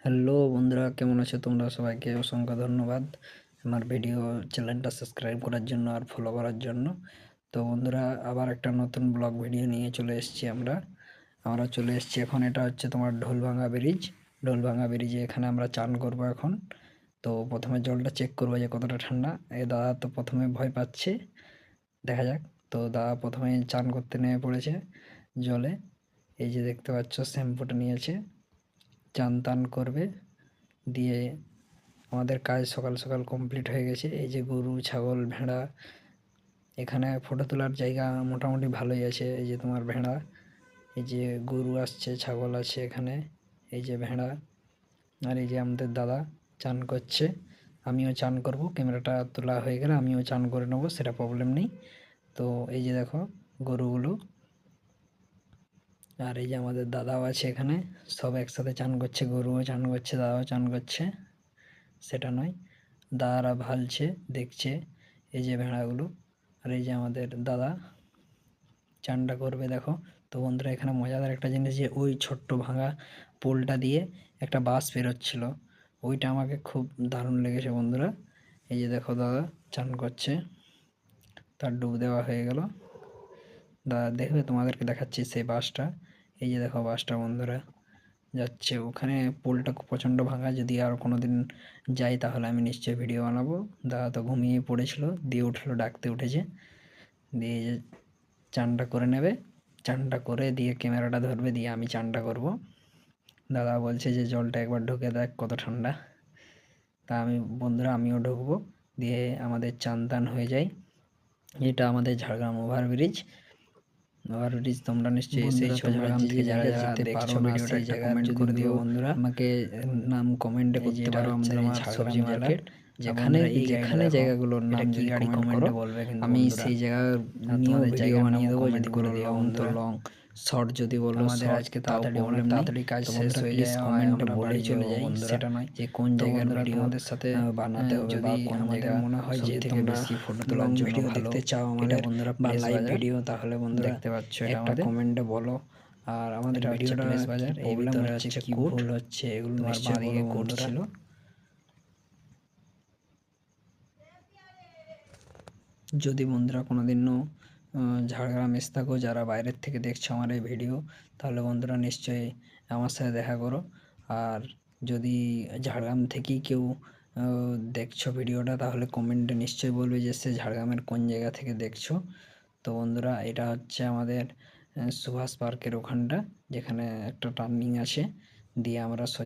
Hello বন্ধুরা, কেমন আছো তোমরা? সবাইকে অসংখ্য ধন্যবাদ আমার ভিডিও চ্যানেলটা সাবস্ক্রাইব করার জন্য আর ফলো করার জন্য। তো বন্ধুরা, আবার একটা নতুন ব্লগ ভিডিও নিয়ে চলে এসেছি আমরা চলে এসেছি এখন। এটা হচ্ছে তোমার ঢোলভাঙা ব্রিজে এখানে আমরা চান করব এখন। তো প্রথমে জলটা চেক করবো যে কতটা ঠান্ডা। দাদা তো প্রথমে ভয় পাচ্ছে, দেখা যাক। তো দাদা প্রথমে চান করতে নেমে পড়েছে জলে। এই যে দেখতে পাচ্ছ শ্যাম্পুটা নিয়েছে, চান টান করবে। দিয়ে আমাদের কাজ সকাল সকাল কমপ্লিট হয়ে গেছে। এই যে গরু, ছাগল, ভেড়া, এখানে ফটো তোলার জায়গা মোটামুটি ভালোই আছে। এই যে তোমার ভেড়া, এই যে গরু আসছে, ছাগল আছে এখানে, এই যে ভেড়া। আর এই যে আমাদের দাদা চান করছে, আমিও চান করব। ক্যামেরাটা তোলা হয়ে গেলে আমিও চান করে নেবো, সেটা প্রবলেম নেই। তো এই যে দেখো গরুগুলো, আর এই যে আমাদের দাদাও আছে এখানে, সব একসাথে চান করছে। গরুও চান করছে, দাদাও চান করছে, সেটা নয়, দাদারা ভালছে, দেখছে এই যে ভেড়াগুলো। আর এই যে আমাদের দাদা চানটা করবে, দেখো। তো বন্ধুরা, এখানে মজাদার একটা জিনিস, যে ওই ছোট্ট ভাঙা পোলটা দিয়ে একটা বাস বেরোচ্ছিল, ওইটা আমাকে খুব দারুণ লেগেছে বন্ধুরা। এই যে দেখো দাদা চান করছে, তার ডুব দেওয়া হয়ে গেল। দাদা দেখবে, তোমাদেরকে দেখাচ্ছি সেই বাসটা। এই যে দেখো বাসটা বন্ধুরা যাচ্ছে ওখানে। পোলটা প্রচণ্ড ভাঙা, যদি আর কোনো দিন যাই তাহলে আমি নিশ্চয়ই ভিডিও বানাবো। দাদা তো ঘুমিয়ে পড়েছিল, দিয়ে উঠলো, ডাকতে উঠেছে। দিয়ে যে চানটা করে নেবে, চানটা করে দিয়ে ক্যামেরাটা ধরবে, দিয়ে আমি চানটা করব। দাদা বলছে যে জলটা একবার ঢুকে দেখ কত ঠান্ডা। তা আমি বন্ধুরা আমিও ঢুকবো, দিয়ে আমাদের চান টান হয়ে যায়। এটা আমাদের ঝাড়গ্রাম ওভারব্রিজ। তোমরা নিশ্চয়ই এসেছো ঝাড়গ্রাম থেকে, যারা যারা দেখছো ভিডিওটা একটা কমেন্ট করে দিও বন্ধুরা। আমাকে নাম কমেন্টে করতে পারো। আমাদের এই ঝাড়গ্রাম জেলার যেখানে যেখানে জায়গাগুলোর নাম যদি কমেন্টে বলবে, আমি সেই জায়গা নিয়েও ভিডিও বানিয়ে দেবো। যদি কোনো লং তো লং, শর্ট যদি বলো আমাদের আজকে তাড়াতাড়ি প্রবলেম, তাড়াতাড়ি কাজ শেষ হয়ে যায়, কমেন্টে বলে চলে যাই, সেটা নয় যে কোন জায়গার ভিডিও আমাদের সাথে বানাতে হবে, বা কোন জায়গা মনে হয় যে তোমরা বেশি ফটো তোলার জন্য দেখতে চাও আমাদের বন্ধুরা, বা লাইভ ভিডিও, তাহলে বন্ধুরা দেখতে পাচ্ছ এটা একটা কমেন্টে বলো। আর আমাদের ভিডিওটা প্লেস বাজার, এই ভিতরে হচ্ছে কি ভুল হচ্ছে এগুলো নিশ্চয়ই বলো বন্ধুরা। যদি বন্ধুরা কোনো দিনও ঝাড়গ্রাম এসে থাকো, যারা বাইরের থেকে দেখছো আমার এই ভিডিও, তাহলে বন্ধুরা নিশ্চয়ই আমার সাথে দেখা করো। আর যদি ঝাড়গ্রাম থেকেই কেউ দেখছো ভিডিওটা, তাহলে কমেন্টে নিশ্চয়ই বলবে যে সে ঝাড়গ্রামের কোন জায়গা থেকে দেখছো। তো বন্ধুরা, এটা হচ্ছে আমাদের সুভাষ পার্কের ওখানটা, যেখানে একটা টার্নিং আছে, দিয়ে আমরা